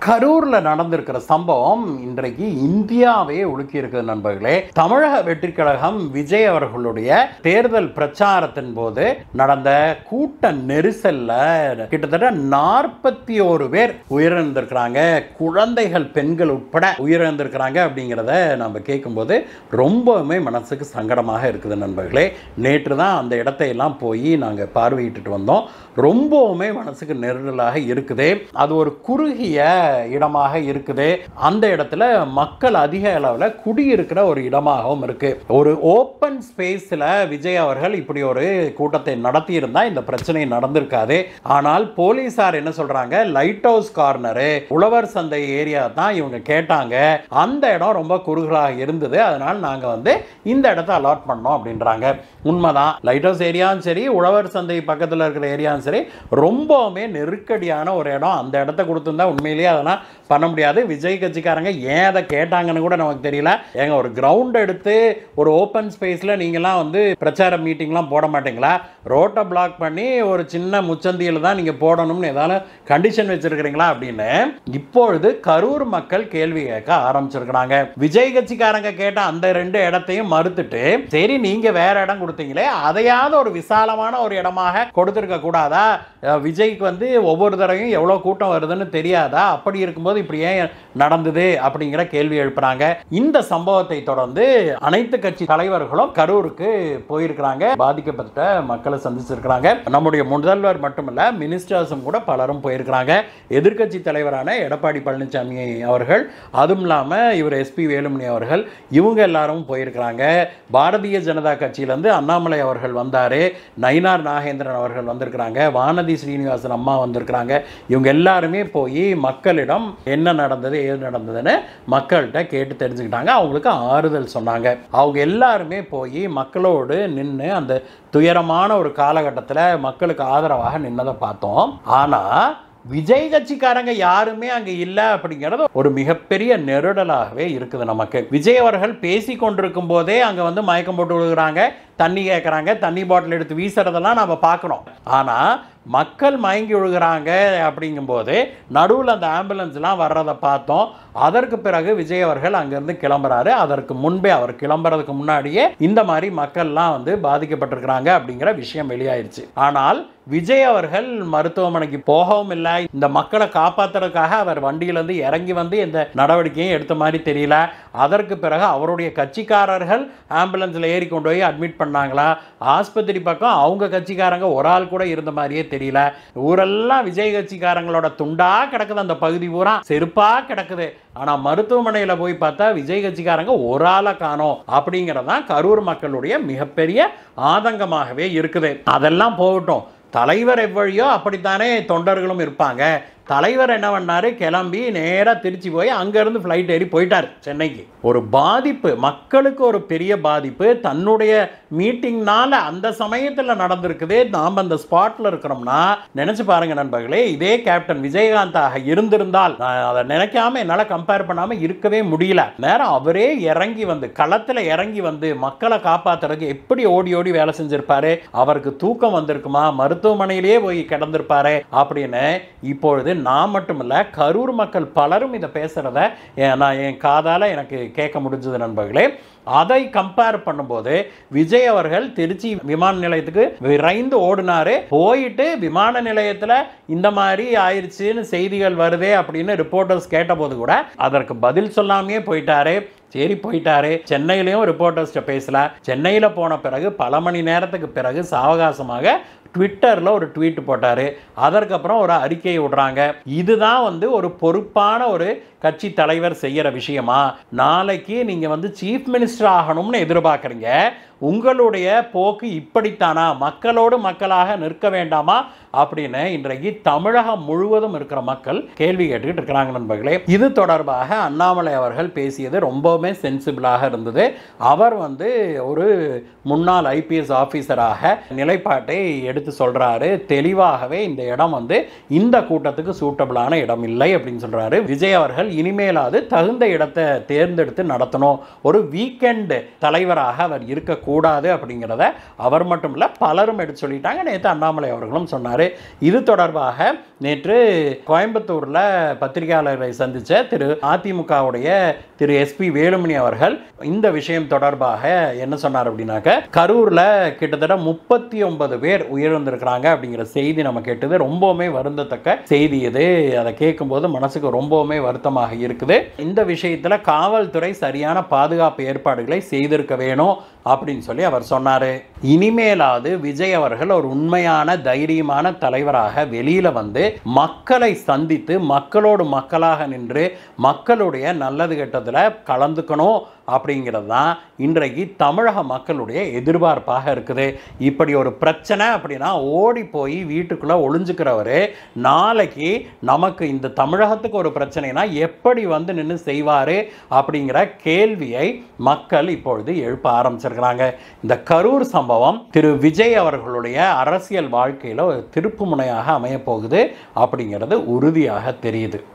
கரூர்ல நடந்திருக்கிற சம்பவம் இன்றைக்கு இந்தியாவே உலுக்கி இருக்குது நண்பர்களே. தமிழக வெற்றி கழகம் விஜய் அவர்களுடைய தேர்தல் பிரச்சாரத்தின் போது நடந்த கூட்ட நெரிசல்ல கிட்டத்தட்ட 41 பேர் உயிரிழந்திருக்கிறாங்க. குழந்தைகள், பெண்கள் உட்பட உயிரிழந்திருக்கிறாங்க. அப்படிங்கிறத நம்ம கேட்கும்போது ரொம்பவுமே மனசுக்கு சங்கடமாக இருக்குது நண்பர்களே. நேற்று தான் அந்த இடத்தை எல்லாம் போய் நாங்கள் பார்வையிட்டு வந்தோம். ரொம்பவுமே மனசுக்கு நெருடலாக இருக்குது. அது ஒரு குறுகிய இடமாக இருக்குது. அந்த இடத்துல மக்கள் அதிக அளவில் குடியிருக்கிற ஒரு இடமாகவும் இருக்கு. ஒரு ஓப்பன் ஸ்பேஸ்ல விஜய் அவர்கள் இப்படி ஒரு கூட்டத்தை நடத்தி இருந்தா இந்த பிரச்சனை நடந்திருக்காது. ஆனால் போலீசார் என்ன சொல்றாங்க, லைட் ஹவுஸ் கார்னரு, உழவர் சந்தை ஏரியா தான் இவங்க கேட்டாங்க. அந்த இடம் ரொம்ப குறுகலாக இருந்தது, அதனால நாங்க இந்த இடத்தை அலாட் பண்ணோம் அப்படின்றாங்க. உண்மைதான். லைட் ஹவுஸ் ஏரியாவும் சரி, உழவர் சந்தை பக்கத்தில் இருக்கிற ஏரியாவும் சரி, ரொம்பவுமே நெருக்கடியான ஒரு இடம். அந்த இடத்த கொடுத்துருந்தா உண்மையிலேயே அதெல்லாம் பண்ண முடியாது. விஜய் கட்சிக்காரங்க ஏன் அதை கேட்டாங்கன்னு கூட நமக்கு தெரியல. ஏங்க, ஒரு கிரவுண்ட் எடுத்து ஒரு ஓப்பன் ஸ்பேஸ்ல நீங்களாம் பிரச்சார மீட்டிங்லாம் போட மாட்டீங்களா? ரோட்டை பிளாக் பண்ணி ஒரு சின்ன முச்சந்தியில் தான் நீங்க போடணும்னு ஏதாவது கண்டிஷன் வச்சிருக்கிறீங்களா அப்படின்னு இப்பொழுது கரூர் மக்கள் கேள்வி கேட்க ஆரம்பிச்சிருக்கிறாங்க. விஜய் கட்சிக்காரங்க கேட்ட அந்த 2 இடத்தையும் மறுத்துட்டு, சரி நீங்க வேற இடம் கொடுத்தீங்களே, அதையாவது ஒரு விசாலமான ஒரு இடமாக கொடுத்திருக்க கூடாதா? விஜய்க்கு ஒவ்வொரு தடவையும் எவ்வளவு கூட்டம் வருதுன்னு தெரியாதா? அப்படி இருக்கும்போது இப்படி ஏன் நடந்தது அப்படிங்கிற கேள்வி எழுப்புறாங்க. இந்த சம்பவத்தை தொடர்ந்து அனைத்து கட்சி தலைவர்களும் கரூருக்கு போயிருக்கிறாங்க. பாதிக்கப்பட்ட மக்களை சந்திச்சிருக்கிறாங்க. நம்முடைய முதல்வர் மட்டுமல்ல, மினிஸ்டர்ஸும் கூட பலரும் போயிருக்கிறாங்க. எதிர்க்கட்சி தலைவரான எடப்பாடி பழனிசாமி அவர்கள், அதுவும் இல்லாம இவர் எஸ்பி வேலுமணி அவர்கள், இவங்க எல்லாரும் போயிருக்கிறாங்க. பாரதிய ஜனதா கட்சியிலிருந்து அண்ணாமலை அவர்கள் வந்தாரு, நயினார் நாகேந்திரன் அவர்கள் வந்திருக்கிறாங்க, வானதி ஸ்ரீனிவாசன் அம்மா வந்திருக்கிறாங்க. இவங்க எல்லாருமே போய் மக்களிடம் என்ன நடந்தது, ஏது நடந்ததுன்னு மக்கள்கிட்ட கேட்டு தெரிஞ்சுக்கிட்டாங்க. அவங்களுக்கு ஆறுதல் சொன்னாங்க. அவங்க எல்லாருமே போய் மக்களோடு நின்று அந்த துயரமான ஒரு காலகட்டத்தில் மக்களுக்கு ஆதரவாக நின்னதை பார்த்தோம். ஆனா விஜய் கட்சிக்காரங்க யாருமே அங்க இல்ல அப்படிங்கிறது ஒரு மிகப்பெரிய நெருடலாகவே இருக்குது நமக்கு. விஜய் அவர்கள் பேசி கொண்டிருக்கும் போதே அங்க மயக்கம் போட்டு விழுகிறாங்க, தண்ணி கேட்கறாங்க, தண்ணி பாட்டில் எடுத்து வீசுறதெல்லாம் நம்ம பார்க்கணும். ஆனா மக்கள் மயங்கி விழுகிறாங்க அப்படிங்கும்போது நடுவில் அந்த ஆம்புலன்ஸ்லாம் வர்றதை பார்த்தோம். அதற்கு பிறகு விஜய் அவர்கள் அங்கிருந்து கிளம்புறாரு. அதற்கு முன்பே, அவர் கிளம்புறதுக்கு முன்னாடியே இந்த மாதிரி மக்கள்லாம் பாதிக்கப்பட்டிருக்கிறாங்க அப்படிங்கிற விஷயம் வெளியாயிருச்சு. ஆனால் விஜய் அவர்கள் மருத்துவமனைக்கு போகவும் இல்லை. இந்த மக்களை காப்பாற்றுறதுக்காக அவர் வண்டியிலிருந்து இறங்கி எந்த நடவடிக்கையும் எடுத்த மாதிரி தெரியல. அதற்கு பிறகு அவருடைய கட்சிக்காரர்கள் ஆம்புலன்ஸில் ஏறி கொண்டு போய் அட்மிட் பண்ணாங்களா? ஆஸ்பத்திரி பக்கம் அவங்க கட்சிக்காரங்க ஒரு ஆள் கூட இருந்த மாதிரியே தெரியல. ஊரெல்லாம் விஜய் கட்சிக்காரங்களோட துண்டா கிடக்குது, அந்த பகுதி பூரா செருப்பா கிடக்குது. ஆனா மருத்துவமனையில போய் பார்த்தா விஜய் கட்சிக்காரங்க ஒரு ஆளை காணோம். அப்படிங்கிறதான் கரூர் மக்களுடைய மிகப்பெரிய ஆதங்கமாகவே இருக்குது. அதெல்லாம் போகட்டும், தலைவர் எவ்வழியோ அப்படித்தானே தொண்டர்களும் இருப்பாங்க. தலைவர் என்ன பண்ணாரு, கிளம்பி நேரா திருச்சி போய் அங்கிருந்து ஃப்ளைட் ஏறி போயிட்டார் சென்னைக்கு. ஒரு பாதிப்பு, மக்களுக்கு ஒரு பெரிய பாதிப்பு தன்னுடைய மீட்டிங்னால அந்த சமயத்தில் நடந்திருக்குது. நாம் அந்த ஸ்பாட்ல இருக்கிறோம்னா நினைச்சு பாருங்க நண்பர்களே. இதே கேப்டன் விஜயகாந்தாக இருந்திருந்தால், அதை நினைக்காம என்னால கம்பேர் பண்ணாம இருக்கவே முடியல. நேரம் அவரே இறங்கி களத்துல இறங்கி மக்களை காப்பாத்துறதுக்கு எப்படி ஓடி ஓடி வேலை செஞ்சிருப்பாரு. அவருக்கு தூக்கம் வந்திருக்குமா, மருத்துவமனையிலேயே போய் கிடந்திருப்பாரு அப்படின்னு இப்பொழுது நான் மட்டுமல்ல, கரூர் மக்கள் பலரும் இதை பேசுறத நான் என் காதால எனக்கு கேட்க முடிஞ்சது நண்பர்களே. அதை கம்பேர் பண்ணும்போது விஜய் அவர்கள் திருச்சி விமான நிலையத்துக்கு விரைந்து ஓடினாரு. போயிட்டு விமான நிலையத்தில் இந்த மாதிரி ஆயிடுச்சுன்னு செய்திகள் வருதே அப்படின்னு ரிப்போர்ட்டர்ஸ் கேட்டபோது கூட அதற்கு பதில் சொல்லாமையே போயிட்டாரு. சரி போயிட்டாரு. சென்னையிலையும் ரிப்போர்ட்டர்ஸ்ட பேசல. சென்னையில் போன பிறகு பல மணி நேரத்துக்கு பிறகு சாவகாசமாக ட்விட்டரில் ஒரு ட்வீட் போட்டாரு. அதற்கப்புறம் ஒரு அறிக்கையை விடுறாங்க. இதுதான் ஒரு பொறுப்பான ஒரு கட்சி தலைவர் செய்யற விஷயமா? நாளைக்கு நீங்க சீஃப் மினிஸ்டர் ஆகணும்னு எதிர்பார்க்குறீங்க. உங்களுடைய போக்கு இப்படித்தானா? மக்களோடு மக்களாக நிற்க வேண்டாமா அப்படின்னு இன்றைக்கு தமிழகம் முழுவதும் இருக்கிற மக்கள் கேள்வி கேட்டுக்கிட்டு இருக்கிறாங்க நண்பர்களே. இது தொடர்பாக அண்ணாமலை அவர்கள் பேசியது ரொம்பவுமே சென்சிபிளாக இருந்தது. அவர் ஒரு முன்னாள் IPS ஆபீசராக நிலைப்பாட்டை எடுத்து எடுத்து சொல்றாரு. தெளிவாகவே இந்த இடம் வந்து இந்த கூட்டத்துக்கு சூட்டபிளான இடம் இல்லை அப்படின்னு சொல்றாரு. விஜய் அவர்கள் இனிமேலாவது தகுந்த இடத்தை தேர்ந்தெடுத்து நடத்தணும். ஒரு வீக்கெண்ட் தலைவராக அவர் இருக்கக்கூடாது அப்படிங்கிறத அவர் மட்டும் இல்லை, பலரும் எடுத்து சொல்லிட்டாங்க. நேற்று அண்ணாமலை அவர்களும் சொன்னார். இது தொடர்பாக நேற்று கோயம்புத்தூரில் பத்திரிகையாளர்களை சந்தித்த திரு அதிமுகவுடைய திரு எஸ்பி வேலுமணி அவர்கள் இந்த விஷயம் தொடர்பாக என்ன சொன்னார் அப்படின்னாக்க, கரூரில் கிட்டத்தட்ட 39 பேர் உயிரிழந்திருக்கிறாங்க அப்படிங்கிற செய்தி நம்ம கேட்டது. ரொம்பவுமே வருந்தத்தக்க செய்தி இது. அதை கேட்கும்போது மனசுக்கு ரொம்பவுமே வருத்தமாக இருக்குது. இந்த விஷயத்தில் காவல்துறை சரியான பாதுகாப்பு ஏற்பாடுகளை செய்திருக்க வேணும் அப்படின்னு சொல்லி அவர் சொன்னார். இனிமேலாவது விஜய் அவர்கள் ஒரு உண்மையான தைரியமான தலைவராக வெளியில வந்து மக்களை சந்தித்து மக்களோடு மக்களாக நின்று மக்களுடைய நல்லது கெட்டதில் கலந்துக்கணும் அப்படிங்கிறது தான் இன்றைக்கு தமிழக மக்களுடைய எதிர்பார்ப்பாக இருக்குது. இப்படி ஒரு பிரச்சனை அப்படின்னா ஓடி போய் வீட்டுக்குள்ளே ஒளிஞ்சுக்கிறவர் நாளைக்கு நமக்கு இந்த தமிழகத்துக்கு ஒரு பிரச்சனைனா எப்படி வந்து நின்று செய்வார் அப்படிங்கிற கேள்வியை மக்கள் இப்பொழுது எழுப்ப ஆரம்பிச்சிருக்கிறாங்க. இந்த கரூர் சம்பவம் திரு விஜய் அவர்களுடைய அரசியல் வாழ்க்கையில் ஒரு திருப்பு முனையாக அமையப்போகுது அப்படிங்கிறது உறுதியாக தெரியுது.